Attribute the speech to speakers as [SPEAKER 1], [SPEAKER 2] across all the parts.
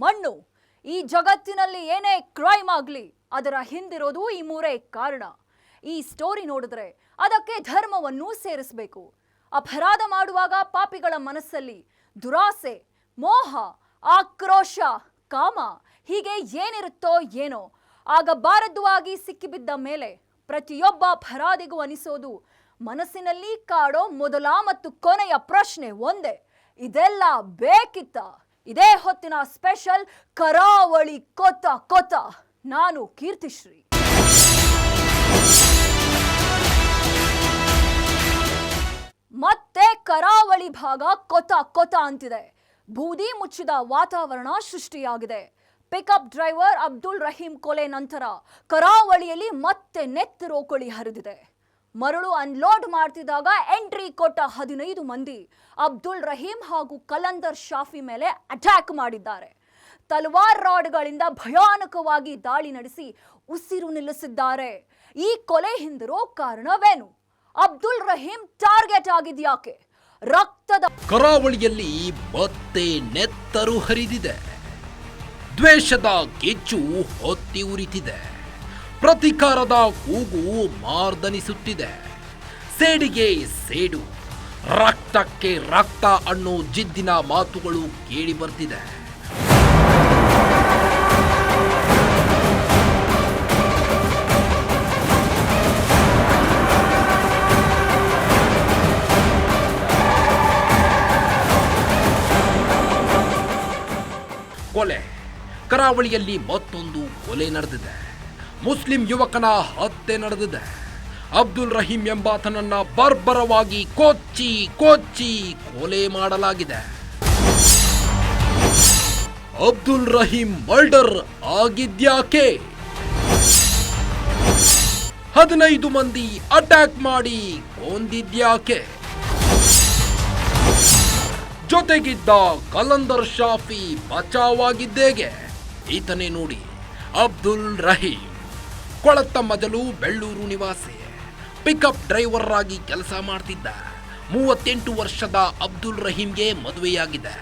[SPEAKER 1] ಮಣ್ಣು. ಈ ಜಗತ್ತಿನಲ್ಲಿ ಏನೇ ಕ್ರೈಮ್ ಆಗಲಿ ಅದರ ಹಿಂದಿರೋದು ಈ ಮೂರೇ ಕಾರಣ. ಈ ಸ್ಟೋರಿ ನೋಡಿದ್ರೆ ಅದಕ್ಕೆ ಧರ್ಮವನ್ನು ಸೇರಿಸಬೇಕು. ಅಪರಾಧ ಮಾಡುವಾಗ ಪಾಪಿಗಳ ಮನಸ್ಸಲ್ಲಿ ದುರಾಸೆ, ಮೋಹ, ಆಕ್ರೋಶ, ಕಾಮ ಹೀಗೆ ಏನಿರುತ್ತೋ ಏನೋ ಆಗಬಾರದುವಾಗಿ ಸಿಕ್ಕಿಬಿದ್ದ ಮೇಲೆ ಪ್ರತಿಯೊಬ್ಬ ಅಪರಾಧಿಗೂ ಅನಿಸೋದು ಮನಸ್ಸಿನಲ್ಲಿ ಕಾಡೋ ಮೊದಲ ಮತ್ತು ಕೊನೆಯ ಪ್ರಶ್ನೆ ಒಂದೇ, ಇದೆಲ್ಲ ಬೇಕಿತ್ತ? ಇದೇ ಹೊತ್ತಿನ ಸ್ಪೆಷಲ್ ಕರಾವಳಿ ಕೊತ ಕೊತ. ನಾನು ಕೀರ್ತಿಶ್ರೀ. ಮತ್ತೆ ಕರಾವಳಿ ಭಾಗ ಕೊತ ಕೊತ ಅಂತಿದೆ. ಬೂದಿ ಮುಚ್ಚಿದ ವಾತಾವರಣ ಸೃಷ್ಟಿಯಾಗಿದೆ. ಪಿಕಪ್ ಡ್ರೈವರ್ ಅಬ್ದುಲ್ ರಹೀಂ ಕೊಲೆ ನಂತರ ಕರಾವಳಿಯಲ್ಲಿ ಮತ್ತೆ ನೆತ್ತರೋಕಳಿ ಹರಿದಿದೆ. ಮರಳು ಅನ್ಲೋಡ್ ಮಾಡ್ತಿದ್ದಾಗ ಎಂಟ್ರಿ ಕೊಟ್ಟ 15 ಮಂದಿ ಅಬ್ದುಲ್ ರಹೀಂ ಹಾಗೂ ಕಲಂದರ್ ಶಾಫಿ ಮೇಲೆ ಅಟ್ಯಾಕ್ ಮಾಡಿದ್ದಾರೆ. ತಲವಾರ್ ರಾಡ್ಗಳಿಂದ ಭಯಾನಕವಾಗಿ ದಾಳಿ ನಡೆಸಿ ಉಸಿರು ನಿಲ್ಲಿಸಿದ್ದಾರೆ. ಈ ಕೊಲೆ ಹಿಂದಿರೋ ಕಾರಣವೇನು? ಅಬ್ದುಲ್ ರಹೀಂ ಟಾರ್ಗೆಟ್ ಆಗಿದ್ಯಾಕೆ? ರಕ್ತದ
[SPEAKER 2] ಕರಾವಳಿಯಲ್ಲಿ ಮತ್ತೆ ನೆತ್ತರು ಹರಿದಿದೆ. ದ್ವೇಷದ ಕಿಚ್ಚು ಹೊತ್ತಿ ಉರಿತಿದೆ. ಪ್ರತಿಕಾರದ ಕೂಗು ಮಾರ್ದನಿಸುತ್ತಿದೆ. ಸೇಡಿಗೆ ಸೇಡು, ರಕ್ತಕ್ಕೆ ರಕ್ತ ಅನ್ನೋ ಜಿದ್ದಿನ ಮಾತುಗಳು ಕೇಳಿ ಬರ್ತಿದೆ. ಕೊಲೆ. ಕರಾವಳಿಯಲ್ಲಿ ಮತ್ತೊಂದು ಕೊಲೆ ನಡೆದಿದೆ. ಮುಸ್ಲಿಂ ಯುವಕನ ಹತ್ಯೆ ನಡೆದಿದೆ. ಅಬ್ದುಲ್ ರಹೀಂ ಎಂಬಾತನನ್ನ ಬರ್ಬರವಾಗಿ ಕೊಚ್ಚಿ ಕೊಲೆ ಮಾಡಲಾಗಿದೆ. ಅಬ್ದುಲ್ ರಹೀಂ ಮರ್ಡರ್ ಆಗಿದ್ಯಾಕೆ? 15 ಮಂದಿ ಅಟ್ಯಾಕ್ ಮಾಡಿ ಕೊಂದಿದ್ಯಾಕೆ? ಜೊತೆಗಿದ್ದ ಕಲಂದರ್ ಶಾಫಿ ಬಚಾವಾಗಿದ್ದೇಗೆ? ಈತನೇ ನೋಡಿ, ಅಬ್ದುಲ್ ರಹೀಂ. ಕೊಳತ್ತ ಮಜಲು ಬೆಳ್ಳೂರು ನಿವಾಸಿ. ಪಿಕಪ್ ಡ್ರೈವರ್ ಆಗಿ ಕೆಲಸ ಮಾಡ್ತಿದ್ದ. 38 ವರ್ಷದ ಅಬ್ದುಲ್ ರಹೀಂಗೆ ಮದುವೆಯಾಗಿದೆ.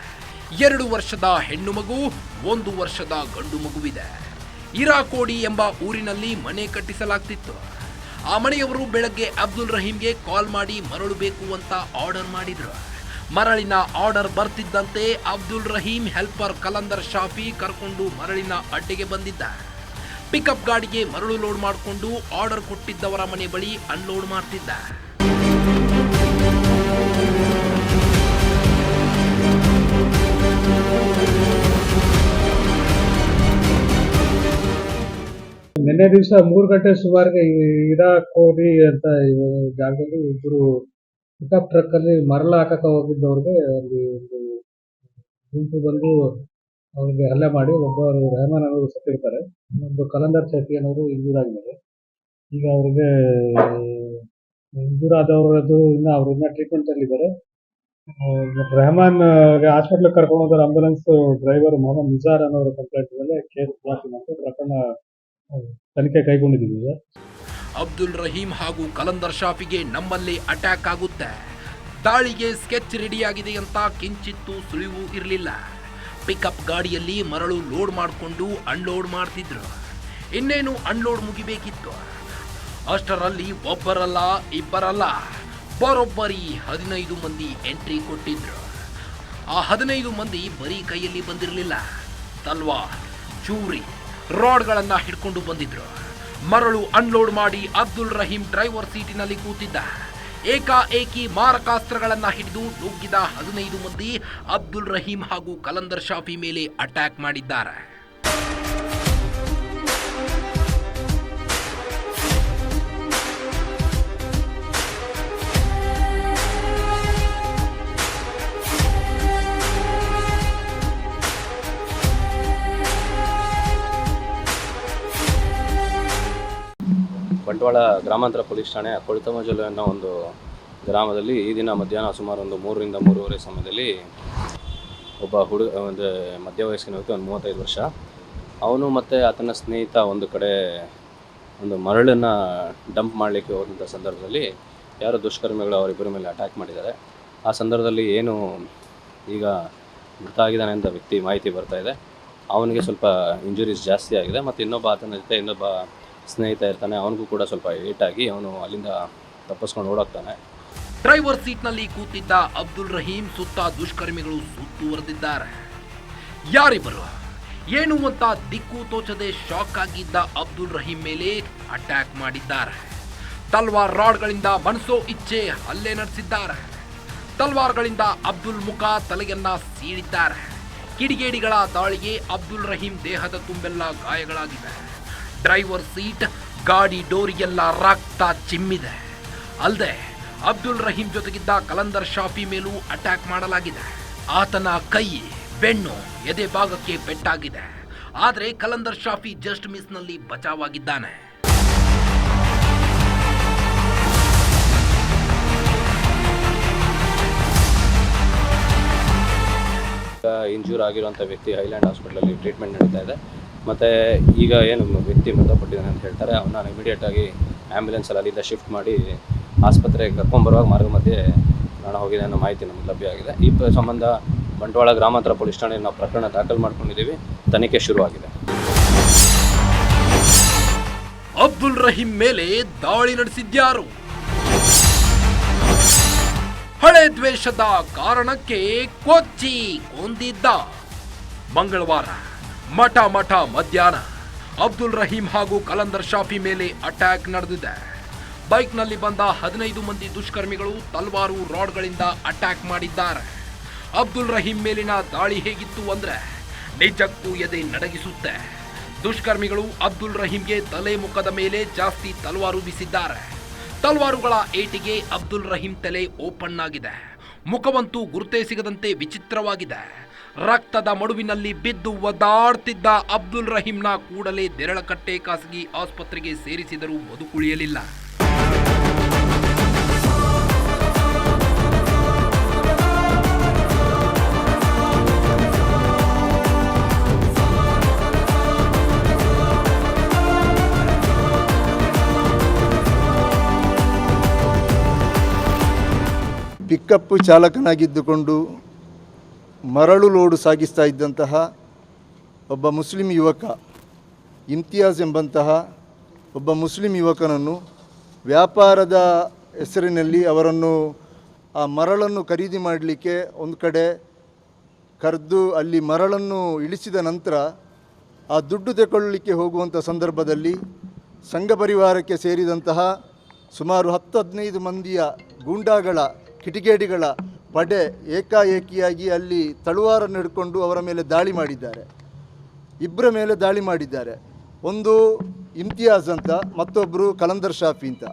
[SPEAKER 2] 2 ವರ್ಷದ ಹೆಣ್ಣು ಮಗು, 1 ವರ್ಷದ ಗಂಡು ಮಗುವಿದೆ. ಇರಾಕೋಡಿ ಎಂಬ ಊರಿನಲ್ಲಿ ಮನೆ ಕಟ್ಟಿಸಲಾಗ್ತಿತ್ತು. ಆ ಮನೆಯವರು ಬೆಳಗ್ಗೆ ಅಬ್ದುಲ್ ರಹೀಂಗೆ ಕಾಲ್ ಮಾಡಿ ಮರಳು ಬೇಕು ಅಂತ ಆರ್ಡರ್ ಮಾಡಿದ್ರು. ಮರಳಿನ ಆರ್ಡರ್ ಬರ್ತಿದ್ದಂತೆ ಅಬ್ದುಲ್ ರಹೀಂ ಹೆಲ್ಪರ್ ಕಲಂದರ್ ಶಾಫಿ ಕರ್ಕೊಂಡು ಮರಳಿನ ಅಡ್ಡೆಗೆ ಬಂದಿದ್ದ. ಪಿಕಪ್ ಗಾಡಿಗೆ ಮರಳು ಲೋಡ್ ಮಾಡಿಕೊಂಡು ಆರ್ಡರ್ ಕೊಟ್ಟಿದ್ದವರ ಮನೆ ಬಳಿ ಅನ್ಲೋಡ್ ಮಾಡ್ತಿದ್ದ.
[SPEAKER 3] ನಿನ್ನೆ ದಿವಸ 3 ಗಂಟೆ ಸುಮಾರಿಗೆ ಇರಾಕೋಡಿ ಅಂತ ಜಾಗದಲ್ಲಿ ಇಬ್ಬರು ಪಿಕಪ್ ಟ್ರಕ್ ಅಲ್ಲಿ ಮರಳು ಹಾಕಕ್ಕೆ ಹೋಗಿದ್ದವ್ರಿಗೆ ಅಲ್ಲಿ ಒಂದು ಗುಂಪು ಬಂದು ಅವ್ರಿಗೆ ಹಲ್ಲೆ ಮಾಡಿ ಒಬ್ಬರು ರೆಹಮಾನ್ ಅವರು ಸತ್ತಿರ್ತಾರೆ. ಇನ್ನೊಬ್ಬ ಕಲಂದರ್ ಶಾಫಿ ಅನ್ನೋರು ಇಂಜೂರ್ ಆಗಿದ್ದಾರೆ. ಈಗ ಅವ್ರಿಗೆ ಇಂಜೂರ್ ಆದವರದ್ದು ಅವ್ರನ್ನ ಟ್ರೀಟ್ಮೆಂಟ್ ಅಲ್ಲಿ ಇದ್ದಾರೆ. ರೆಹಮಾನ್ ಹಾಸ್ಪಿಟಲ್ ಕರ್ಕೊಂಡು ಹೋದ್ರೆ ಆಂಬುಲೆನ್ಸ್ ಡ್ರೈವರ್ ಮೊಹಮ್ಮದ್ ನಿಜಾರ್ ಅನ್ನೋರ ಕಂಪ್ಲೇಂಟ್ ಮೇಲೆ ಕೇಸ್ ದಾಖಲು ಮಾಡಿ ಪ್ರಕರಣ ತನಿಖೆ ಕೈಗೊಂಡಿದ್ದೀವಿ.
[SPEAKER 2] ಅಬ್ದುಲ್ ರಹೀಂ ಹಾಗೂ ಕಲಂದರ್ ಶಾಫಿಗೆ ನಮ್ಮಲ್ಲಿ ಅಟ್ಯಾಕ್ ಆಗುತ್ತೆ. ದಾಳಿಗೆ ಸ್ಕೆಚ್ ರೆಡಿಯಾಗಿದೆ ಅಂತ ಕಿಂಚಿತ್ತೂ ಸುಳಿವು ಇರಲಿಲ್ಲ. ಪಿಕಪ್ ಗಾಡಿಯಲ್ಲಿ ಮರಳು ಲೋಡ್ ಮಾಡಿಕೊಂಡು ಅನ್ಲೋಡ್ ಮಾಡ್ತಿದ್ರು. ಇನ್ನೇನು ಅನ್ಲೋಡ್ ಮುಗಿಬೇಕಿತ್ತು. ಅಷ್ಟರಲ್ಲಿ ಒಬ್ಬರಲ್ಲ ಇಬ್ಬರಲ್ಲ ಬರೋಬ್ಬರಿ 15 ಮಂದಿ ಎಂಟ್ರಿ ಕೊಟ್ಟಿದ್ರು. ಆ 15 ಮಂದಿ ಬರೀ ಕೈಯಲ್ಲಿ ಬಂದಿರಲಿಲ್ಲ. ತಲ್ವಾರ್, ಚೂರಿ, ರಾಡ್ಗಳನ್ನ ಹಿಡ್ಕೊಂಡು ಬಂದಿದ್ರು. ಮರಳು ಅನ್ಲೋಡ್ ಮಾಡಿ ಅಬ್ದುಲ್ ರಹೀಂ ಡ್ರೈವರ್ ಸೀಟಿನಲ್ಲಿ ಕೂತಿದ್ದ. ಏಕಾಏಕಿ ಮಾರಕಾಸ್ತ್ರಗಳನ್ನ ಹಿಡಿದು ನುಗ್ಗಿದ 15 ಮಂದಿ ಅಬ್ದುಲ್ ರಹೀಂ ಹಾಗೂ ಕಲಂದರ್ ಶಾಫಿ ಮೇಲೆ ಅಟ್ಯಾಕ್ ಮಾಡಿದ್ದಾರೆ.
[SPEAKER 4] ಬಂಟ್ವಾಳ ಗ್ರಾಮಾಂತರ ಪೊಲೀಸ್ ಠಾಣೆ ಕೊಳಿತಮಜಲು ಅನ್ನೋ ಒಂದು ಗ್ರಾಮದಲ್ಲಿ ಈ ದಿನ ಮಧ್ಯಾಹ್ನ ಸುಮಾರು ಒಂದು 3 ರಿಂದ 3:30 ಸಮಯದಲ್ಲಿ ಒಬ್ಬ ಒಂದು ಮಧ್ಯವಯಸ್ಸಿನ ವ್ಯಕ್ತಿ, ಒಂದು 35 ವರ್ಷ, ಅವನು ಮತ್ತು ಆತನ ಸ್ನೇಹಿತ ಒಂದು ಕಡೆ ಒಂದು ಮರಳನ್ನು ಡಂಪ್ ಮಾಡಲಿಕ್ಕೆ ಹೋದಂಥ ಸಂದರ್ಭದಲ್ಲಿ ಯಾರೋ ದುಷ್ಕರ್ಮಿಗಳು ಅವರಿಬ್ಬರ ಮೇಲೆ ಅಟ್ಯಾಕ್ ಮಾಡಿದ್ದಾರೆ. ಆ ಸಂದರ್ಭದಲ್ಲಿ ಏನು ಈಗ ಮೃತ ಆಗಿದ್ದಾನೆ ಅಂತ ವ್ಯಕ್ತಿ ಮಾಹಿತಿ ಬರ್ತಾ ಇದೆ. ಅವನಿಗೆ ಸ್ವಲ್ಪ ಇಂಜುರೀಸ್ ಜಾಸ್ತಿ ಆಗಿದೆ. ಮತ್ತು ಆತನ ಜೊತೆ ಇನ್ನೊಬ್ಬ ಸ್ನೇಹಿತ ಇರ್ತಾನೆ, ಅವನಿಗೂ ಕೂಡ ಸ್ವಲ್ಪ ಏಟಾಗಿ ಅವನು ಅಲ್ಲಿಂದ ತಪ್ಪಿಸ್ಕೊಂಡು ಓಡೋಗ್ತಾನೆ.
[SPEAKER 2] ಡ್ರೈವರ್ ಸೀಟ್ನಲ್ಲಿ ಕೂತಿದ್ದ ಅಬ್ದುಲ್ ರಹೀಂ ಸುತ್ತ ದುಷ್ಕರ್ಮಿಗಳು ಸುತ್ತುವರೆದಿದ್ದಾರೆ. ಯಾರಿಬ್ಬರು ಏನು ಅಂತ ದಿಕ್ಕು ತೋಚದೆ ಶಾಕ್ ಆಗಿದ್ದ ಅಬ್ದುಲ್ ರಹೀಂ ಮೇಲೆ ಅಟ್ಯಾಕ್ ಮಾಡಿದ್ದಾರೆ. ತಲ್ವಾರ್ ರಾಡ್ಗಳಿಂದ ಮನಸೋ ಇಚ್ಛೆ ಹಲ್ಲೆ ನಡೆಸಿದ್ದಾರೆ. ತಲ್ವಾರ್ಗಳಿಂದ ಅಬ್ದುಲ್ ಮುಖ ತಲೆಯನ್ನ ಸೀಳಿದ್ದಾರೆ. ಕಿಡಿಗೇಡಿಗಳ ದಾಳಿಗೆ ಅಬ್ದುಲ್ ರಹೀಂ ದೇಹದ ತುಂಬೆಲ್ಲ ಗಾಯಗಳಾಗಿವೆ. ಡ್ರೈವರ್ ಸೀಟ್, ಗಾಡಿ ಡೋರಿಗೆಲ್ಲ ರಕ್ತ ಚಿಮ್ಮಿದೆ. ಅಲ್ಲದೆ ಅಬ್ದುಲ್ ರಹೀಂ ಜೊತೆಗಿದ್ದ ಕಲಂದರ್ ಶಾಫಿ ಮೇಲೂ ಅಟ್ಯಾಕ್ ಮಾಡಲಾಗಿದೆ. ಆತನ ಕೈ, ಬೆನ್ನು, ಎದೆ ಭಾಗಕ್ಕೆ ಪೆಟ್ಟಾಗಿದೆ. ಆದರೆ ಕಲಂದರ್ ಶಾಫಿ ಜಸ್ಟ್ ಮಿಸ್ನಲ್ಲಿ ಬಚಾವಾಗಿದ್ದಾನೆ.
[SPEAKER 4] ಇಂಜೂರ್ ಆಗಿರುವಂಥ ವ್ಯಕ್ತಿ ಹೈಲ್ಯಾಂಡ್ ಹಾಸ್ಪಿಟಲಲ್ಲಿ ಟ್ರೀಟ್ಮೆಂಟ್ ನಡೀತಾ ಇದೆ. ಮತ್ತು ಈಗ ಏನು ವ್ಯಕ್ತಿ ಮೃತಪಟ್ಟಿದ್ದಾನೆ ಅಂತ ಹೇಳ್ತಾರೆ, ಅವನ್ನ ಇಮಿಡಿಯೇಟಾಗಿ ಆ್ಯಂಬುಲೆನ್ಸಲ್ಲಿ ಅಲ್ಲಿಂದ ಶಿಫ್ಟ್ ಮಾಡಿ ಆಸ್ಪತ್ರೆಗೆ ಕರ್ಕೊಂಬರುವಾಗ ಮಾರ್ಗ ಮಧ್ಯೆ ಪ್ರಾಣ ಹೋಗಿದೆ ಅನ್ನೋ ಮಾಹಿತಿ ನಮಗೆ ಲಭ್ಯ ಆಗಿದೆ. ಈ ಸಂಬಂಧ ಬಂಟ್ವಾಳ ಗ್ರಾಮಾಂತರ ಪೊಲೀಸ್ ಠಾಣೆಯಲ್ಲಿ ನಾವು ಪ್ರಕರಣ ದಾಖಲು ಮಾಡ್ಕೊಂಡಿದ್ದೀವಿ. ತನಿಖೆ ಶುರುವಾಗಿದೆ.
[SPEAKER 2] ಅಬ್ದುಲ್ ರಹೀಂ ಮೇಲೆ ದಾಳಿ ನಡೆಸಿದ್ಯಾರು? ಹಳೆ ದ್ವೇಷದ ಕಾರಣಕ್ಕೆ ಕೊಚ್ಚಿ ಕೊಂದಿದ್ದ. ಮಂಗಳವಾರ ಮಠ ಮಧ್ಯಾಹ್ನ ಅಬ್ದುಲ್ ರಹೀಂ ಹಾಗೂ ಕಲಂದರ್ ಶಾಫಿ ಮೇಲೆ ಅಟ್ಯಾಕ್ ನಡೆದಿದೆ. ಬೈಕ್ನಲ್ಲಿ ಬಂದ 15 ಮಂದಿ ದುಷ್ಕರ್ಮಿಗಳು ತಲ್ವಾರು ರಾಡ್ಗಳಿಂದ ಅಟ್ಯಾಕ್ ಮಾಡಿದ್ದಾರೆ. ಅಬ್ದುಲ್ ರಹೀಂ ಮೇಲಿನ ದಾಳಿ ಹೇಗಿತ್ತು ಅಂದ್ರೆ ನಿಜಕ್ಕೂ ಎದೆ ನಡಗಿಸುತ್ತೆ. ದುಷ್ಕರ್ಮಿಗಳು ಅಬ್ದುಲ್ ರಹೀಂಗೆ ತಲೆ ಮುಖದ ಮೇಲೆ ಜಾಸ್ತಿ ತಲ್ವಾರು ಬೀಸಿದ್ದಾರೆ. ತಲ್ವಾರುಗಳ ಏಟಿಗೆ ಅಬ್ದುಲ್ ರಹೀಂ ತಲೆ ಓಪನ್ ಆಗಿದೆ. ಮುಖವಂತೂ ಗುರುತೇ ಸಿಗದಂತೆ ವಿಚಿತ್ರವಾಗಿದೆ. ರಕ್ತದ ಮಡುವಿನಲ್ಲಿ ಬಿದ್ದು ಒದ್ದಾಡ್ತಿದ್ದ ಅಬ್ದುಲ್ ರಹೀಂನ ಕೂಡಲೇ ದೇರಳಕಟ್ಟೆ ಖಾಸಗಿ ಆಸ್ಪತ್ರೆಗೆ ಸೇರಿಸಿದರೂ ಬದುಕುಳಿಯಲಿಲ್ಲ.
[SPEAKER 5] ಪಿಕಪ್ ಚಾಲಕನಾಗಿದ್ದುಕೊಂಡು ಮರಳು ಲೋಡು ಸಾಗಿಸ್ತಾ ಇದ್ದಂತಹ ಒಬ್ಬ ಮುಸ್ಲಿಂ ಯುವಕ ಇಮ್ತಿಯಾಜ್ ಎಂಬಂತಹ ಒಬ್ಬ ಮುಸ್ಲಿಂ ಯುವಕನನ್ನು ವ್ಯಾಪಾರದ ಹೆಸರಿನಲ್ಲಿ ಅವರನ್ನು ಆ ಮರಳನ್ನು ಖರೀದಿ ಮಾಡಲಿಕ್ಕೆ ಒಂದು ಕಡೆ ಕರೆದು ಅಲ್ಲಿ ಮರಳನ್ನು ಇಳಿಸಿದ ನಂತರ ಆ ದುಡ್ಡು ತಗೊಳ್ಳಲಿಕ್ಕೆ ಹೋಗುವಂಥ ಸಂದರ್ಭದಲ್ಲಿ ಸಂಘ ಪರಿವಾರಕ್ಕೆ ಸೇರಿದಂತಹ ಸುಮಾರು 10-15 ಮಂದಿಯ ಗೂಂಡಾಗಳ ಕಿಡಿಗೇಡಿಗಳ ಪಡೆ ಏಕಾಏಕಿಯಾಗಿ ಅಲ್ಲಿ ತಳುವಾರನ್ನು ಹಿಡ್ಕೊಂಡು ಅವರ ಮೇಲೆ ದಾಳಿ ಮಾಡಿದ್ದಾರೆ. ಇಬ್ಬರ ಮೇಲೆ ದಾಳಿ ಮಾಡಿದ್ದಾರೆ. ಒಂದು ಇಮ್ತಿಯಾಜ್ ಅಂತ, ಮತ್ತೊಬ್ಬರು ಕಲಂದರ್ ಶಾಫಿ ಅಂತ.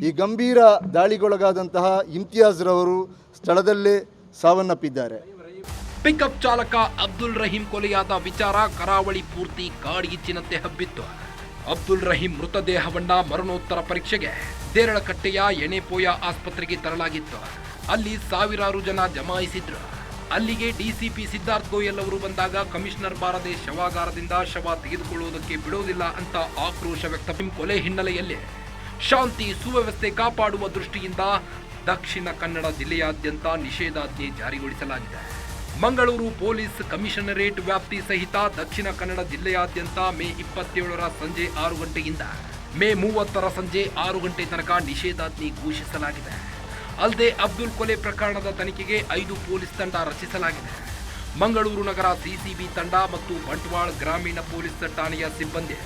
[SPEAKER 5] ಈ ಗಂಭೀರ ದಾಳಿಗೊಳಗಾದಂತಹ ಇಮ್ತಿಯಾಜ್ರವರು ಸ್ಥಳದಲ್ಲೇ ಸಾವನ್ನಪ್ಪಿದ್ದಾರೆ.
[SPEAKER 2] ಪಿಕಪ್ ಚಾಲಕ ಅಬ್ದುಲ್ ರಹೀಂ ಕೊಲೆಯಾದ ವಿಚಾರ ಕರಾವಳಿ ಪೂರ್ತಿ ಕಾಡ್ಗಿಚ್ಚಿನಂತೆ ಹಬ್ಬಿತ್ತು. ಅಬ್ದುಲ್ ರಹೀಂ ಮೃತದೇಹವನ್ನ ಮರಣೋತ್ತರ ಪರೀಕ್ಷೆಗೆ ದೇರಳಕಟ್ಟೆಯ ಎಣೆಪೋಯ ಆಸ್ಪತ್ರೆಗೆ ತರಲಾಗಿತ್ತು. ಅಲ್ಲಿ ಸಾವಿರಾರು ಜನ ಜಮಾಯಿಸಿದ್ರು. ಅಲ್ಲಿಗೆ ಡಿಸಿಪಿ ಸಿದ್ಧಾರ್ಥ್ ಗೋಯಲ್ ಅವರು ಬಂದಾಗ ಕಮಿಷನರ್ ಬಾರದೆ ಶವಾಗಾರದಿಂದ ಶವ ತೆಗೆದುಕೊಳ್ಳುವುದಕ್ಕೆ ಬಿಡೋದಿಲ್ಲ ಅಂತ ಆಕ್ರೋಶ ವ್ಯಕ್ತ. ಕೊಲೆ ಹಿನ್ನೆಲೆಯಲ್ಲಿ ಶಾಂತಿ ಸುವ್ಯವಸ್ಥೆ ಕಾಪಾಡುವ ದೃಷ್ಟಿಯಿಂದ ದಕ್ಷಿಣ ಕನ್ನಡ ಜಿಲ್ಲೆಯಾದ್ಯಂತ ನಿಷೇಧಾಜ್ಞೆ ಜಾರಿಗೊಳಿಸಲಾಗಿದೆ. ಮಂಗಳೂರು ಪೊಲೀಸ್ ಕಮಿಷನರೇಟ್ ವ್ಯಾಪ್ತಿ ಸಹಿತ ದಕ್ಷಿಣ ಕನ್ನಡ ಜಿಲ್ಲೆಯಾದ್ಯಂತ ಮೇ 27ರ ಸಂಜೆ 6 ಗಂಟೆಯಿಂದ ಮೇ 30ರ ಸಂಜೆ 6 ಗಂಟೆ ತನಕ ನಿಷೇಧಾಜ್ಞೆ ಘೋಷಿಸಲಾಗಿದೆ. ಅಲ್ಲದೆ ಅಬ್ದುಲ್ ಕೊಲೆ ಪ್ರಕರಣದ ತನಿಖೆಗೆ 5 ಪೊಲೀಸ್ ತಂಡ ರಚಿಸಲಾಗಿದೆ. ಮಂಗಳೂರು ನಗರ ಸಿಸಿಬಿ ತಂಡ ಮತ್ತು ಬಂಟ್ವಾಳ ಗ್ರಾಮೀಣ ಪೊಲೀಸ್ ಠಾಣೆಯ ಸಿಬ್ಬಂದಿ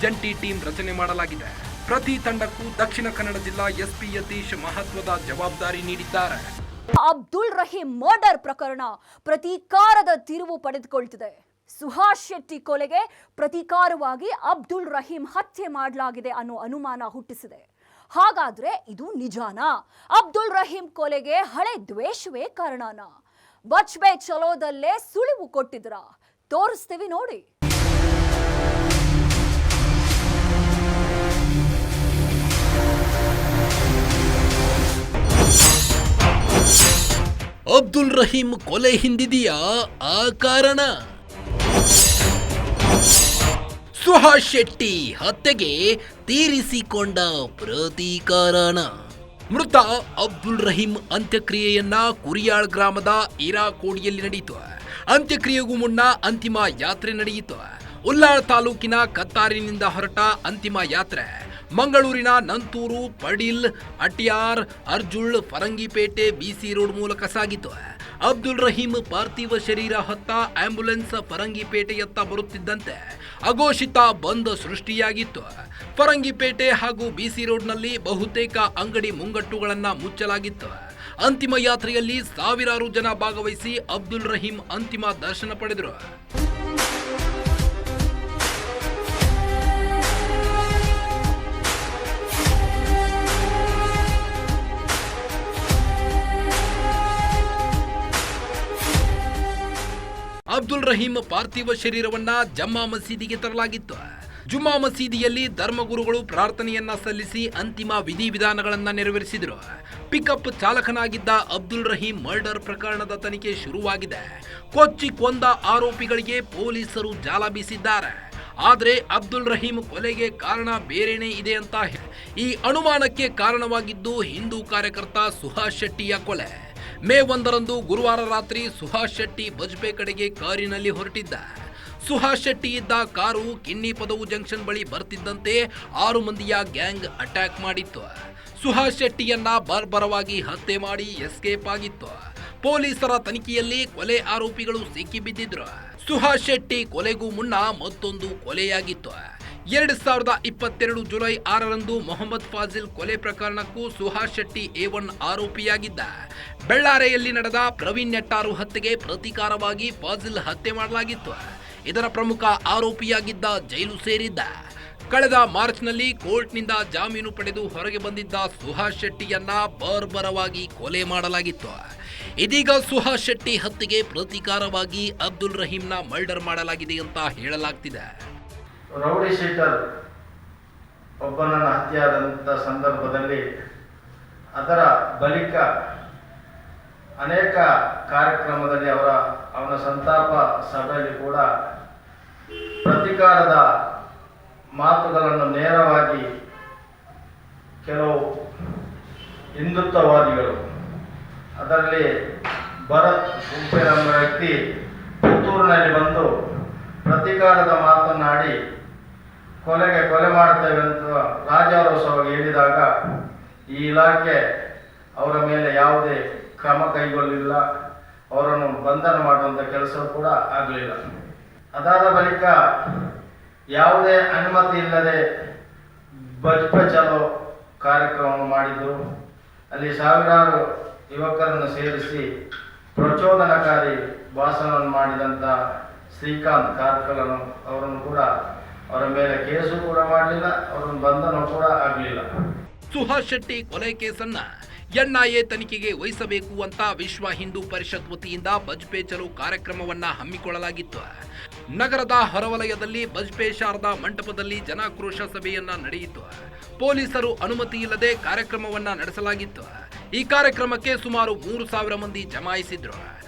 [SPEAKER 2] ಜಂಟಿ ಟೀಮ್ ರಚನೆ ಮಾಡಲಾಗಿದೆ. ಪ್ರತಿ ತಂಡಕ್ಕೂ ದಕ್ಷಿಣ ಕನ್ನಡ ಜಿಲ್ಲಾ ಎಸ್ಪಿ ಯತೀಶ್ ಮಹತ್ವದ ಜವಾಬ್ದಾರಿ ನೀಡಿದ್ದಾರೆ.
[SPEAKER 1] ಅಬ್ದುಲ್ ರಹೀಂ ಮರ್ಡರ್ ಪ್ರಕರಣ ಪ್ರತೀಕಾರದ ತಿರುವು ಪಡೆದುಕೊಳ್ತಿದೆ. ಸುಹಾಸ್ ಶೆಟ್ಟಿ ಕೊಲೆಗೆ ಪ್ರತೀಕಾರವಾಗಿ ಅಬ್ದುಲ್ ರಹೀಂ ಹತ್ಯೆ ಮಾಡಲಾಗಿದೆ ಅನ್ನೋ ಅನುಮಾನ ಹುಟ್ಟಿಸಿದೆ. ಹಾಗಾದ್ರೆ ಇದು ನಿಜಾನಾ? ಅಬ್ದುಲ್ ರಹೀಂ ಕೊಲೆಗೆ ಹಳೆ ದ್ವೇಷವೇ ಕಾರಣನಾ? ಬಚ್ಬೆ ಚಲೋದಲ್ಲೇ ಸುಳಿವು ಕೊಟ್ಟಿದ್ರ? ತೋರಿಸ್ತೀವಿ ನೋಡಿ.
[SPEAKER 2] ಅಬ್ದುಲ್ ರಹೀಂ ಕೊಲೆ ಹಿಂದಿದೆಯಾ ಆ ಕಾರಣ? ಸುಹಾಸ್ ಶೆಟ್ಟಿ ಹತ್ಯೆಗೆ ತೀರಿಸಿಕೊಂಡ ಪ್ರತೀಕಾರಣ. ಮೃತ ಅಬ್ದುಲ್ ರಹೀಂ ಅಂತ್ಯಕ್ರಿಯೆಯನ್ನ ಕುರಿಯಾಳ್ ಗ್ರಾಮದ ಇರಾಕೋಡಿಯಲ್ಲಿ ನಡೆಯಿತು. ಅಂತ್ಯಕ್ರಿಯೆಗೂ ಮುನ್ನ ಅಂತಿಮ ಯಾತ್ರೆ ನಡೆಯಿತು. ಉಲ್ಲಾಳ್ ತಾಲೂಕಿನ ಕತ್ತಾರಿನಿಂದ ಹೊರಟ ಅಂತಿಮ ಯಾತ್ರೆ ಮಂಗಳೂರಿನ ನಂತೂರು, ಪಡಿಲ್, ಅಟ್ಯಾರ್, ಅರ್ಜುಳ್, ಫರಂಗಿಪೇಟೆ, ಬಿಸಿ ರೋಡ್ ಮೂಲಕ ಸಾಗಿತು. ಅಬ್ದುಲ್ ರಹೀಂ ಪಾರ್ಥಿವ ಶರೀರ ಹೊತ್ತ ಆಂಬ್ಯುಲೆನ್ಸ್ ಫರಂಗಿಪೇಟೆಯತ್ತ ಬರುತ್ತಿದ್ದಂತೆ ಅಘೋಷಿತ ಬಂದ್ ಸೃಷ್ಟಿಯಾಗಿತ್ತು. ಫರಂಗಿಪೇಟೆ ಹಾಗೂ ಬಿಸಿ ರೋಡ್ನಲ್ಲಿ ಬಹುತೇಕ ಅಂಗಡಿ ಮುಂಗಟ್ಟುಗಳನ್ನು ಮುಚ್ಚಲಾಗಿತ್ತು. ಅಂತಿಮ ಯಾತ್ರೆಯಲ್ಲಿ ಸಾವಿರಾರು ಜನ ಭಾಗವಹಿಸಿ ಅಬ್ದುಲ್ ರಹೀಂ ಅಂತಿಮ ದರ್ಶನ ಪಡೆದರು. ಅಬ್ದುಲ್ ರಹೀಂ ಪಾರ್ಥಿವ ಶರೀರವನ್ನ ಜಮ್ಮಾ ಮಸೀದಿಗೆ ತರಲಾಗಿತ್ತು. ಜುಮ್ಮಾ ಮಸೀದಿಯಲ್ಲಿ ಧರ್ಮಗುರುಗಳು ಪ್ರಾರ್ಥನೆಯನ್ನ ಸಲ್ಲಿಸಿ ಅಂತಿಮ ವಿಧಿವಿಧಾನಗಳನ್ನ ನೆರವೇರಿಸಿದರು. ಪಿಕಪ್ ಚಾಲಕನಾಗಿದ್ದ ಅಬ್ದುಲ್ ರಹೀಂ ಮರ್ಡರ್ ಪ್ರಕರಣದ ತನಿಖೆ ಶುರುವಾಗಿದೆ. ಕೊಚ್ಚಿ ಕೊಂದ ಆರೋಪಿಗಳಿಗೆ ಪೊಲೀಸರು ಜಾಲ ಬೀಸಿದ್ದಾರೆ. ಆದರೆ ಅಬ್ದುಲ್ ರಹೀಂ ಕೊಲೆಗೆ ಕಾರಣ ಬೇರೆನೇ ಇದೆ ಅಂತ ಈ ಅನುಮಾನಕ್ಕೆ ಕಾರಣವಾಗಿದ್ದು ಹಿಂದೂ ಕಾರ್ಯಕರ್ತ ಸುಹಾಸ್ ಶೆಟ್ಟಿಯ ಕೊಲೆ. ಮೇ 1ರಂದು ಗುರುವಾರ ರಾತ್ರಿ ಸುಹಾಸ್ ಶೆಟ್ಟಿ ಬಜ್ಪೆ ಕಡೆಗೆ ಕಾರಿನಲ್ಲಿ ಹೊರಟಿದ್ದ. ಸುಹಾಸ್ ಶೆಟ್ಟಿ ಇದ್ದ ಕಾರು ಕಿನ್ನಿ ಪದವು ಜಂಕ್ಷನ್ ಬಳಿ ಬರ್ತಿದ್ದಂತೆ 6 ಮಂದಿಯ ಗ್ಯಾಂಗ್ ಅಟ್ಯಾಕ್ ಮಾಡಿತ್ತು. ಸುಹಾಸ್ ಶೆಟ್ಟಿಯನ್ನ ಬರ್ಬರವಾಗಿ ಹತ್ಯೆ ಮಾಡಿ ಎಸ್ಕೇಪ್ ಆಗಿತ್ತು. ಪೊಲೀಸರ ತನಿಖೆಯಲ್ಲಿ ಕೊಲೆ ಆರೋಪಿಗಳು ಸಿಕ್ಕಿಬಿದ್ದಿದ್ರು. ಸುಹಾಸ್ ಶೆಟ್ಟಿ ಕೊಲೆಗೂ ಮುನ್ನ ಮತ್ತೊಂದು ಕೊಲೆಯಾಗಿತ್ತು. 2022 ಜುಲೈ 6ರಂದು ಮೊಹಮ್ಮದ್ ಫಾಜಿಲ್ ಕೊಲೆ ಪ್ರಕರಣಕ್ಕೂ ಸುಹಾಸ್ ಶೆಟ್ಟಿ A1 ಆರೋಪಿಯಾಗಿದ್ದ. ಬೆಳ್ಳಾರೆಯಲ್ಲಿ ನಡೆದ ಪ್ರವೀಣ್ ನೆಟ್ಟಾರು ಹತ್ಯೆಗೆ ಪ್ರತೀಕಾರವಾಗಿ ಫಾಜಿಲ್ ಹತ್ಯೆ ಮಾಡಲಾಗಿತ್ತು. ಇದರ ಪ್ರಮುಖ ಆರೋಪಿಯಾಗಿದ್ದ ಜೈಲು ಸೇರಿದ್ದ. ಕಳೆದ ಮಾರ್ಚ್ನಲ್ಲಿ ಕೋರ್ಟ್ನಿಂದ ಜಾಮೀನು ಪಡೆದು ಹೊರಗೆ ಬಂದಿದ್ದ ಸುಹಾಸ್ ಶೆಟ್ಟಿಯನ್ನ ಬರ್ಬರವಾಗಿ ಕೊಲೆ ಮಾಡಲಾಗಿತ್ತು. ಇದೀಗ ಸುಹಾಸ್ ಶೆಟ್ಟಿ ಹತ್ಯೆಗೆ ಪ್ರತೀಕಾರವಾಗಿ ಅಬ್ದುಲ್ ರಹೀಂನ ಮರ್ಡರ್ ಮಾಡಲಾಗಿದೆ ಅಂತ ಹೇಳಲಾಗ್ತಿದೆ.
[SPEAKER 6] ರೌಡಿ ಶೀಟರ್ ಒಬ್ಬನನ್ನು ಹತ್ಯೆಯಾದಂಥ ಸಂದರ್ಭದಲ್ಲಿ ಅದರ ಬಳಿಕ ಅನೇಕ ಕಾರ್ಯಕ್ರಮದಲ್ಲಿ ಅವನ ಸಂತಾಪ ಸಭೆಯಲ್ಲಿ ಕೂಡ ಪ್ರತೀಕಾರದ ಮಾತುಗಳನ್ನು ನೇರವಾಗಿ ಕೆಲವು ಹಿಂದುತ್ವವಾದಿಗಳು, ಅದರಲ್ಲಿ ಭರತ್ ಗುಂಪೇರ್ ಎಂಬ ವ್ಯಕ್ತಿ ಪುತ್ತೂರಿನಲ್ಲಿ ಬಂದು ಪ್ರತೀಕಾರದ ಮಾತನಾಡಿ ಕೊಲೆ ಮಾಡ್ತೇವೆ ಅಂತ ರಾಜಾರೋಷವಾಗಿ ಹೇಳಿದಾಗ ಈ ಇಲಾಖೆ ಅವರ ಮೇಲೆ ಯಾವುದೇ ಕ್ರಮ ಕೈಗೊಳ್ಳಲಿಲ್ಲ. ಅವರನ್ನು ಬಂಧನ ಮಾಡುವಂಥ ಕೆಲಸ ಕೂಡ ಆಗಲಿಲ್ಲ. ಅದಾದ ಬಳಿಕ ಯಾವುದೇ ಅನುಮತಿ ಇಲ್ಲದೆ ಬಜ್ಪೆ ಚಲೋ ಕಾರ್ಯಕ್ರಮವನ್ನು ಮಾಡಿದ್ದು, ಅಲ್ಲಿ ಸಾವಿರಾರು ಯುವಕರನ್ನು ಸೇರಿಸಿ ಪ್ರಚೋದನಕಾರಿ ಭಾಷಣವನ್ನು ಮಾಡಿದಂಥ ಶ್ರೀಕಾಂತ್ ಕಾರ್ಕಳನು ಅವರನ್ನು ಕೂಡ ಅವರ ಮೇಲೆ ಕೇಸು ಕೂಡ ಮಾಡಲಿಲ್ಲ, ಅವರನ್ನು ಬಂಧನ ಕೂಡ ಆಗಲಿಲ್ಲ.
[SPEAKER 2] ಸುಹಾಸ್ ಶೆಟ್ಟಿ ಕೊಲೆ ಕೇಸನ್ನ NIA ತನಿಖೆಗೆ ವಹಿಸಬೇಕು ಅಂತ ವಿಶ್ವ ಹಿಂದೂ ಪರಿಷತ್ ವತಿಯಿಂದ ಬಜ್ಪೆ ಚಲೋ ಕಾರ್ಯಕ್ರಮವನ್ನ ಹಮ್ಮಿಕೊಳ್ಳಲಾಗಿತ್ತು. ನಗರದ ಹೊರವಲಯದಲ್ಲಿ ಬಜ್ಪೆ ಶಾರದಾ ಮಂಟಪದಲ್ಲಿ ಜನಾಕ್ರೋಶ ಸಭೆಯನ್ನ ನಡೆಯಿತು. ಪೊಲೀಸರು ಅನುಮತಿ ಇಲ್ಲದೆ ಕಾರ್ಯಕ್ರಮವನ್ನ ನಡೆಸಲಾಗಿತ್ತು. ಈ ಕಾರ್ಯಕ್ರಮಕ್ಕೆ ಸುಮಾರು 3,000 ಮಂದಿ ಜಮಾಯಿಸಿದ್ರು.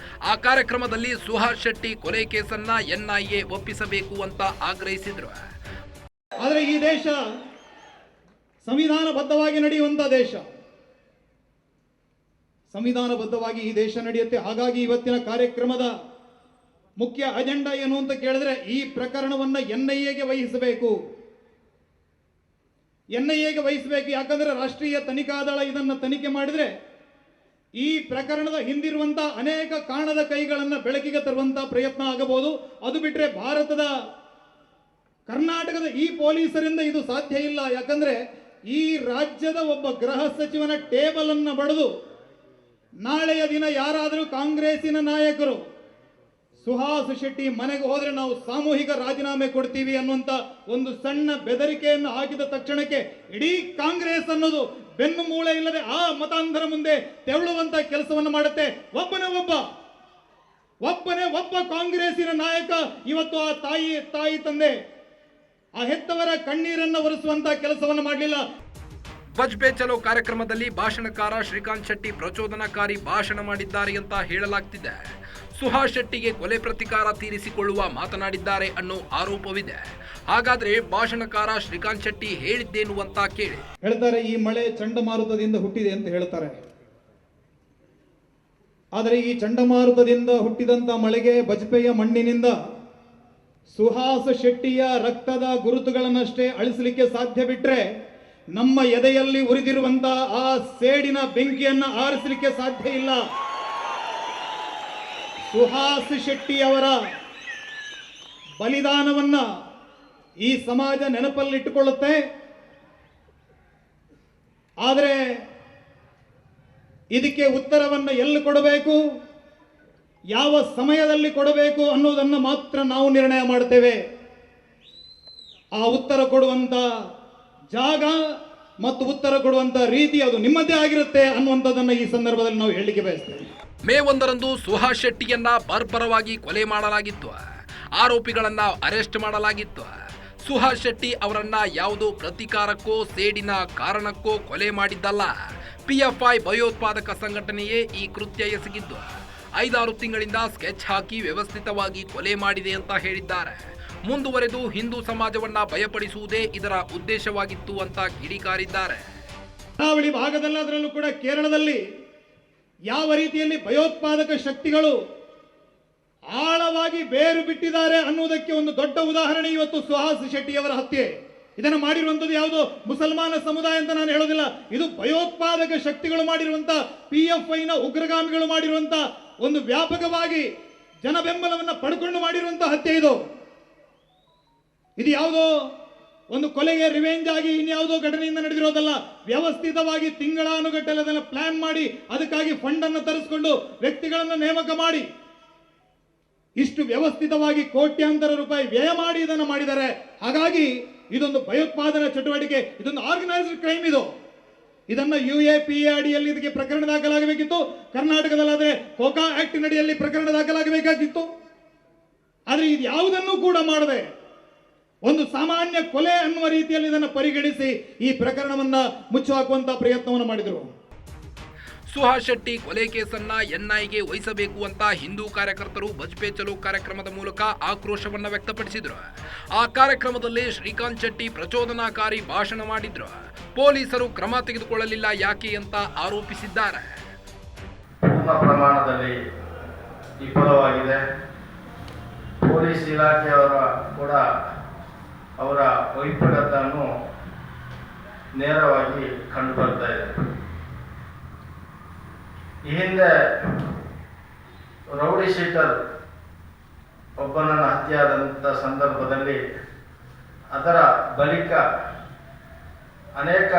[SPEAKER 2] ಆ ಕಾರ್ಯಕ್ರಮದಲ್ಲಿ ಸುಹಾಸ್ ಶೆಟ್ಟಿ ಕೊಲೆ ಕೇಸನ್ನ NIA ಒಪ್ಪಿಸಬೇಕು ಅಂತ ಆಗ್ರಹಿಸಿದ್ರು.
[SPEAKER 7] ಆದರೆ ಈ ದೇಶ ಸಂವಿಧಾನಬದ್ಧವಾಗಿ ನಡೆಯುವಂತ ದೇಶ, ಸಂವಿಧಾನಬದ್ಧವಾಗಿ ಈ ದೇಶ ನಡೆಯುತ್ತೆ. ಹಾಗಾಗಿ ಇವತ್ತಿನ ಕಾರ್ಯಕ್ರಮದ ಮುಖ್ಯ ಅಜೆಂಡಾ ಏನು ಅಂತ ಕೇಳಿದ್ರೆ, ಈ ಪ್ರಕರಣವನ್ನ NIAಗೆ ವಹಿಸಬೇಕು. NIAಗೆ ವಹಿಸಬೇಕು. ಯಾಕಂದ್ರೆ ರಾಷ್ಟ್ರೀಯ ತನಿಖಾ ದಳ ಇದನ್ನ ತನಿಖೆ ಮಾಡಿದ್ರೆ ಈ ಪ್ರಕರಣದ ಹಿಂದಿರುವಂತಹ ಅನೇಕ ಕಾಣದ ಕೈಗಳನ್ನ ಬೆಳಕಿಗೆ ತರುವಂತಹ ಪ್ರಯತ್ನ ಆಗಬಹುದು. ಅದು ಬಿಟ್ರೆ ಕರ್ನಾಟಕದ ಈ ಪೊಲೀಸರಿಂದ ಇದು ಸಾಧ್ಯ ಇಲ್ಲ. ಯಾಕಂದ್ರೆ ಈ ರಾಜ್ಯದ ಒಬ್ಬ ಗೃಹ ಸಚಿವನ ಟೇಬಲ್ ಅನ್ನ ಬಡಿದು ನಾಳೆಯ ದಿನ ಯಾರಾದರೂ ಕಾಂಗ್ರೆಸ್ಸಿನ ನಾಯಕರು ಸುಹಾಸ್ ಶೆಟ್ಟಿ ಮನೆಗೆ ಹೋದ್ರೆ ನಾವು ಸಾಮೂಹಿಕ ರಾಜೀನಾಮೆ ಕೊಡ್ತೀವಿ ಅನ್ನುವಂತ ಒಂದು ಸಣ್ಣ ಬೆದರಿಕೆಯನ್ನು ಹಾಕಿದ ತಕ್ಷಣಕ್ಕೆ ಇಡೀ ಕಾಂಗ್ರೆಸ್ ಅನ್ನೋದು ಬೆನ್ನು ಮೂಳೆ ಇಲ್ಲದೆ ಆ ಮತಾಂಧರ ಮುಂದೆ ತೆವಳುವಂತ ಕೆಲಸವನ್ನು ಮಾಡುತ್ತೆ. ಒಬ್ಬನೇ ಒಬ್ಬ ಕಾಂಗ್ರೆಸ್ಸಿನ ನಾಯಕ ಇವತ್ತು ಆ ತಾಯಿ ತಂದೆ ಆ ಹೆತ್ತವರ ಕಣ್ಣೀರನ್ನ ಒರೆಸುವಂತ ಕೆಲಸವನ್ನು ಮಾಡಲಿಲ್ಲ.
[SPEAKER 2] ಬಜ್ಪೆ ಚಲೋ ಕಾರ್ಯಕ್ರಮದಲ್ಲಿ ಭಾಷಣಕಾರ ಶ್ರೀಕಾಂತ್ ಶೆಟ್ಟಿ ಪ್ರಚೋದನಕಾರಿ ಭಾಷಣ ಮಾಡಿದ್ದಾರೆ ಅಂತ ಹೇಳಲಾಗ್ತಿದೆ. ಸುಹಾಸ್ ಶೆಟ್ಟಿಗೆ ಕೊಲೆ ಪ್ರತೀಕಾರ ತೀರಿಸಿಕೊಳ್ಳುವ ಮಾತನಾಡಿದ್ದಾರೆ ಅನ್ನೋ ಆರೋಪವಿದೆ. ಹಾಗಾದ್ರೆ ಭಾಷಣಕಾರ ಶ್ರೀಕಾಂತ್ ಶೆಟ್ಟಿ ಹೇಳಿದ್ದೇನು ಅಂತ ಕೇಳಿ.
[SPEAKER 7] ಹೇಳ್ತಾರೆ, ಈ ಮಳೆ ಚಂಡಮಾರುತದಿಂದ ಹುಟ್ಟಿದೆ ಅಂತ ಹೇಳ್ತಾರೆ. ಆದರೆ ಈ ಚಂಡಮಾರುತದಿಂದ ಹುಟ್ಟಿದಂಥ ಮಳೆಗೆ ಬಜಪೆಯ ಮಣ್ಣಿನಿಂದ ಸುಹಾಸ್ ಶೆಟ್ಟಿಯ ರಕ್ತದ ಗುರುತುಗಳನ್ನಷ್ಟೇ ಅಳಿಸಲಿಕ್ಕೆ ಸಾಧ್ಯ ಬಿಟ್ರೆ ನಮ್ಮ ಎದೆಯಲ್ಲಿ ಉರಿದಿರುವಂತಹ ಆ ಸೇಡಿನ ಬೆಂಕಿಯನ್ನು ಆರಿಸಲಿಕ್ಕೆ ಸಾಧ್ಯ ಇಲ್ಲ. ಸುಹಾಸ್ ಶೆಟ್ಟಿಯವರ ಬಲಿದಾನವನ್ನ ಈ ಸಮಾಜ ನೆನಪಲ್ಲಿಟ್ಟುಕೊಳ್ಳುತ್ತೆ. ಆದರೆ ಇದಕ್ಕೆ ಉತ್ತರವನ್ನು ಎಲ್ಲಿ ಕೊಡಬೇಕು, ಯಾವ ಸಮಯದಲ್ಲಿ ಕೊಡಬೇಕು ಅನ್ನೋದನ್ನು ಮಾತ್ರ ನಾವು ನಿರ್ಣಯ ಮಾಡ್ತೇವೆ. ಆ ಉತ್ತರ ಕೊಡುವಂತ ಜಾಗ ಮತ್ತು ಉತ್ತರ ಕೊಡುವಂತ ರೀತಿ ಅದು ನಿಮ್ಮದೇ ಆಗಿರುತ್ತೆ ಅನ್ನುವಂಥದ್ದನ್ನು ಈ ಸಂದರ್ಭದಲ್ಲಿ ನಾವು ಹೇಳಲಿಕ್ಕೆ ಬಯಸ್ತೇವೆ.
[SPEAKER 2] ಮೇ 1ರಂದು ಸುಹಾಸ್ ಶೆಟ್ಟಿಯನ್ನ ಬರ್ಬರವಾಗಿ ಕೊಲೆ ಮಾಡಲಾಗಿತ್ತು. ಆರೋಪಿಗಳನ್ನ ಅರೆಸ್ಟ್ ಮಾಡಲಾಗಿತ್ತು. ಸುಹಾಸ್ ಶೆಟ್ಟಿ ಅವರನ್ನ ಯಾವುದೋ ಪ್ರತೀಕಾರಕ್ಕೋ ಸೇಡಿನ ಕಾರಣಕ್ಕೋ ಕೊಲೆ ಮಾಡಿದ್ದಲ್ಲ. PFI ಭಯೋತ್ಪಾದಕ ಸಂಘಟನೆಯೇ ಈ ಕೃತ್ಯ ಎಸಗಿದ್ದು 5-6 ತಿಂಗಳಿಂದ ಸ್ಕೆಚ್ ಹಾಕಿ ವ್ಯವಸ್ಥಿತವಾಗಿ ಕೊಲೆ ಮಾಡಿದೆ ಅಂತ ಹೇಳಿದ್ದಾರೆ. ಮುಂದುವರೆದು ಹಿಂದೂ ಸಮಾಜವನ್ನ ಭಯಪಡಿಸುವುದೇ ಇದರ ಉದ್ದೇಶವಾಗಿತ್ತು ಅಂತ ಕಿಡಿಕಾರಿದ್ದಾರೆ.
[SPEAKER 7] ಕರಾವಳಿ ಭಾಗದಲ್ಲಿ, ಅದರಲ್ಲೂ ಕೂಡ ಕೇರಳದಲ್ಲಿ ಯಾವ ರೀತಿಯಲ್ಲಿ ಭಯೋತ್ಪಾದಕ ಶಕ್ತಿಗಳು ಆಳವಾಗಿ ಬೇರು ಬಿಟ್ಟಿದ್ದಾರೆ ಅನ್ನುವುದಕ್ಕೆ ಒಂದು ದೊಡ್ಡ ಉದಾಹರಣೆ ಇವತ್ತು ಸುಹಾಸ್ ಶೆಟ್ಟಿಯವರ ಹತ್ಯೆ. ಇದನ್ನು ಮಾಡಿರುವಂಥದ್ದು ಯಾವುದೋ ಮುಸಲ್ಮಾನ ಸಮುದಾಯ ಅಂತ ನಾನು ಹೇಳೋದಿಲ್ಲ. ಇದು ಭಯೋತ್ಪಾದಕ ಶಕ್ತಿಗಳು ಮಾಡಿರುವಂತ, PFIನ ಉಗ್ರಗಾಮಿಗಳು ಮಾಡಿರುವಂತ ಒಂದು ವ್ಯಾಪಕವಾಗಿ ಜನ ಬೆಂಬಲವನ್ನು ಪಡ್ಕೊಂಡು ಮಾಡಿರುವಂತ ಹತ್ಯೆ ಇದು. ಇದು ಯಾವುದೋ ಒಂದು ಕೊಲೆಗೆ ರಿವೆಂಜ್ ಆಗಿ ಇನ್ಯಾವುದೋ ಘಟನೆಯಿಂದ ನಡೆದಿರೋದಲ್ಲ. ವ್ಯವಸ್ಥಿತವಾಗಿ ತಿಂಗಳಾನುಗಟ್ಟಲೆ ಅದನ್ನು ಪ್ಲಾನ್ ಮಾಡಿ ಅದಕ್ಕಾಗಿ ಫಂಡ್ ಅನ್ನು ತರಿಸಿಕೊಂಡು ವ್ಯಕ್ತಿಗಳನ್ನು ನೇಮಕ ಮಾಡಿ ಇಷ್ಟು ವ್ಯವಸ್ಥಿತವಾಗಿ ಕೋಟ್ಯಾಂತರ ರೂಪಾಯಿ ವ್ಯಯ ಮಾಡಿ ಇದನ್ನು ಮಾಡಿದ್ದಾರೆ. ಹಾಗಾಗಿ ಇದೊಂದು ಭಯೋತ್ಪಾದನಾ ಚಟುವಟಿಕೆ, ಇದೊಂದು ಆರ್ಗನೈಸ್ಡ್ ಕ್ರೈಮ್. ಇದನ್ನು UAPA ಅಡಿಯಲ್ಲಿ ಇದಕ್ಕೆ ಪ್ರಕರಣ ದಾಖಲಾಗಬೇಕಿತ್ತು. ಕರ್ನಾಟಕದಲ್ಲಾದರೆ ಕೋಕಾ ಆಕ್ಟ್ ಅಡಿಯಲ್ಲಿ ಪ್ರಕರಣ ದಾಖಲಾಗಬೇಕಾಗಿತ್ತು. ಆದರೆ ಇದು ಯಾವುದನ್ನೂ ಕೂಡ ಮಾಡದೆ ಒಂದು ಸಾಮಾನ್ಯ ಕೊಲೆ ಅನ್ನುವ ರೀತಿಯಲ್ಲಿ ಇದನ್ನು ಪರಿಗಣಿಸಿ ಈ ಪ್ರಕರಣವನ್ನ ಮುಚ್ಚುಹಾಕುವಂತಹ ಪ್ರಯತ್ನವನ್ನು ಮಾಡಿದರು.
[SPEAKER 2] ಸುಹಾಸ್ ಶೆಟ್ಟಿ ಕೊಲೆ ಕೇಸನ್ನ NIಗೆ ವಹಿಸಬೇಕು ಅಂತ ಹಿಂದೂ ಕಾರ್ಯಕರ್ತರು ಬಜ್ಪೆ ಚಲೋ ಕಾರ್ಯಕ್ರಮದ ಮೂಲಕ ಆಕ್ರೋಶವನ್ನ ವ್ಯಕ್ತಪಡಿಸಿದ್ರು. ಆ ಕಾರ್ಯಕ್ರಮದಲ್ಲಿ ಶ್ರೀಕಾಂತ್ ಶೆಟ್ಟಿ ಪ್ರಚೋದನಾಕಾರಿ ಭಾಷಣ ಮಾಡಿದ್ರು. ಪೊಲೀಸರು ಕ್ರಮ ತೆಗೆದುಕೊಳ್ಳಲಿಲ್ಲ ಯಾಕೆ ಅಂತ ಆರೋಪಿಸಿದ್ದಾರೆ.
[SPEAKER 6] ಪೂರ್ಣ ಪ್ರಮಾಣದಲ್ಲಿ ವಿಫಲವಾಗಿದೆ. ಪೊಲೀಸ್ ಇಲಾಖೆಯವರ ಕೂಡ ಅವರ ವೈಫಲ್ಯತೆಯನ್ನು ನೇರವಾಗಿ ಕಂಡು ಬರ್ತಾ ಇದೆ. ಈ ಹಿಂದೆ ರೌಡಿ ಶೀಟರ್ ಒಬ್ಬನನ್ನು ಹತ್ಯೆಯಾದಂಥ ಸಂದರ್ಭದಲ್ಲಿ ಅದರ ಬಳಿಕ ಅನೇಕ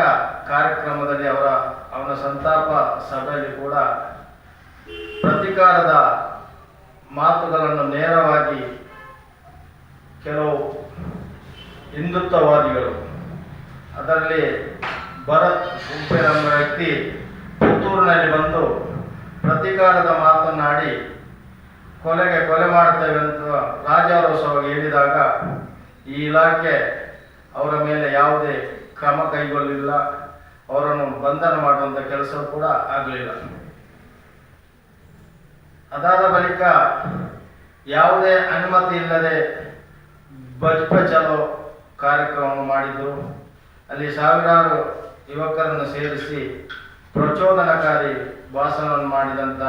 [SPEAKER 6] ಕಾರ್ಯಕ್ರಮದಲ್ಲಿ ಅವನ ಸಂತಾಪ ಸಭೆಯಲ್ಲಿ ಕೂಡ ಪ್ರತೀಕಾರದ ಮಾತುಗಳನ್ನು ನೇರವಾಗಿ ಕೆಲವು ಹಿಂದುತ್ವವಾದಿಗಳು, ಅದರಲ್ಲಿ ಭರತ್ ಗುಂಪೇರ್ ಎಂಬ ವ್ಯಕ್ತಿ ಪುತ್ತೂರಿನಲ್ಲಿ ಬಂದು ಪ್ರತೀಕಾರದ ಮಾತನಾಡಿ ಕೊಲೆ ಮಾಡ್ತೇವೆ ಅಂತ ರಾಜಾರೋಷವಾಗಿ ಹೇಳಿದಾಗ ಈ ಇಲಾಖೆ ಅವರ ಮೇಲೆ ಯಾವುದೇ ಕ್ರಮ ಕೈಗೊಳ್ಳಲಿಲ್ಲ. ಅವರನ್ನು ಬಂಧನ ಮಾಡುವಂಥ ಕೆಲಸ ಕೂಡ ಆಗಲಿಲ್ಲ. ಅದಾದ ಬಳಿಕ ಯಾವುದೇ ಅನುಮತಿ ಇಲ್ಲದೆ ಬಜ್ಪೆ ಚಲೋ ಕಾರ್ಯಕ್ರಮ ಮಾಡಿದ್ರು. ಅಲ್ಲಿ ಸಾವಿರಾರು ಯುವಕರನ್ನು ಸೇರಿಸಿ ಪ್ರಚೋದನಕಾರಿ ಭಾಷಣವನ್ನು ಮಾಡಿದಂಥ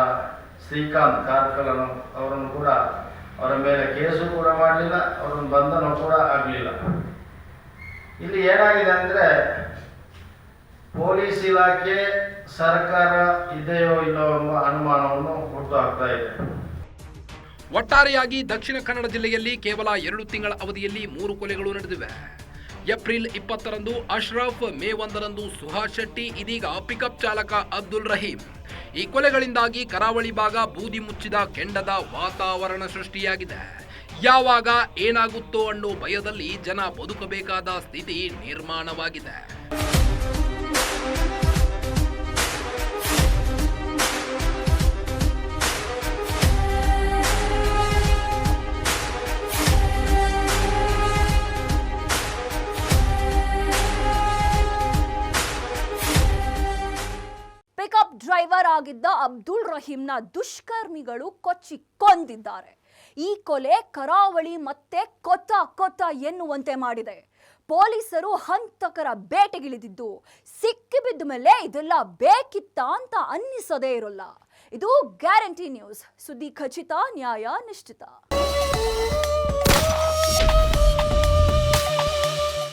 [SPEAKER 6] ಶ್ರೀಕಾಂತ್ ಕಾರ್ಕಳನು ಅವರನ್ನು ಕೂಡ ಅವರ ಮೇಲೆ ಕೇಸು ಕೂಡ ಮಾಡಲಿಲ್ಲ, ಅವರನ್ನು ಬಂಧನ ಕೂಡ ಆಗಲಿಲ್ಲ. ಇಲ್ಲಿ ಏನಾಗಿದೆ ಅಂದರೆ ಪೊಲೀಸ್ ಇಲಾಖೆ ಸರ್ಕಾರ ಇದೆಯೋ ಇಲ್ಲೋ ಎಂಬ ಅನುಮಾನವನ್ನು ಹುಟ್ಟುಹಾಕ್ತಾ ಇದೆ.
[SPEAKER 2] ಒಟ್ಟಾರೆಯಾಗಿ ದಕ್ಷಿಣ ಕನ್ನಡ ಜಿಲ್ಲೆಯಲ್ಲಿ ಕೇವಲ 2 ತಿಂಗಳ ಅವಧಿಯಲ್ಲಿ 3 ಕೊಲೆಗಳು ನಡೆದಿವೆ. ಏಪ್ರಿಲ್ 20ರಂದು ಅಶ್ರಫ್, ಮೇ 1ರಂದು ಸುಹಾಸ್ ಶೆಟ್ಟಿ, ಇದೀಗ ಪಿಕಪ್ ಚಾಲಕ ಅಬ್ದುಲ್ ರಹೀಂ. ಈ ಕೊಲೆಗಳಿಂದಾಗಿ ಕರಾವಳಿ ಭಾಗ ಬೂದಿ ಮುಚ್ಚಿದ ಕೆಂಡದ ವಾತಾವರಣ ಸೃಷ್ಟಿಯಾಗಿದೆ. ಯಾವಾಗ ಏನಾಗುತ್ತೋ ಅನ್ನೋ ಭಯದಲ್ಲಿ ಜನ ಬದುಕಬೇಕಾದ ಸ್ಥಿತಿ ನಿರ್ಮಾಣವಾಗಿದೆ.
[SPEAKER 1] ಪಿಕಪ್ ಡ್ರೈವರ್ ಆಗಿದ್ದ ಅಬ್ದುಲ್ ರಹೀಂನ ದುಷ್ಕರ್ಮಿಗಳು ಕೊಚ್ಚಿ ಕೊಂದಿದ್ದಾರೆ. ಈ ಕೊಲೆ ಕರಾವಳಿ ಮತ್ತೆ ಕೊತ್ತ ಎನ್ನುವಂತೆ ಮಾಡಿದೆ. ಪೊಲೀಸರು ಹಂತಕರ ಬೇಟೆಗಿಳಿದಿದ್ದು ಸಿಕ್ಕಿಬಿದ್ದ ಮೇಲೆ ಇದೆಲ್ಲ ಬೇಕಿತ್ತ ಅಂತ ಅನ್ನಿಸೋದೇ ಇರೋಲ್ಲ. ಇದು ಗ್ಯಾರಂಟಿ ನ್ಯೂಸ್, ಸುದ್ದಿ ಖಚಿತ, ನ್ಯಾಯ ನಿಶ್ಚಿತ.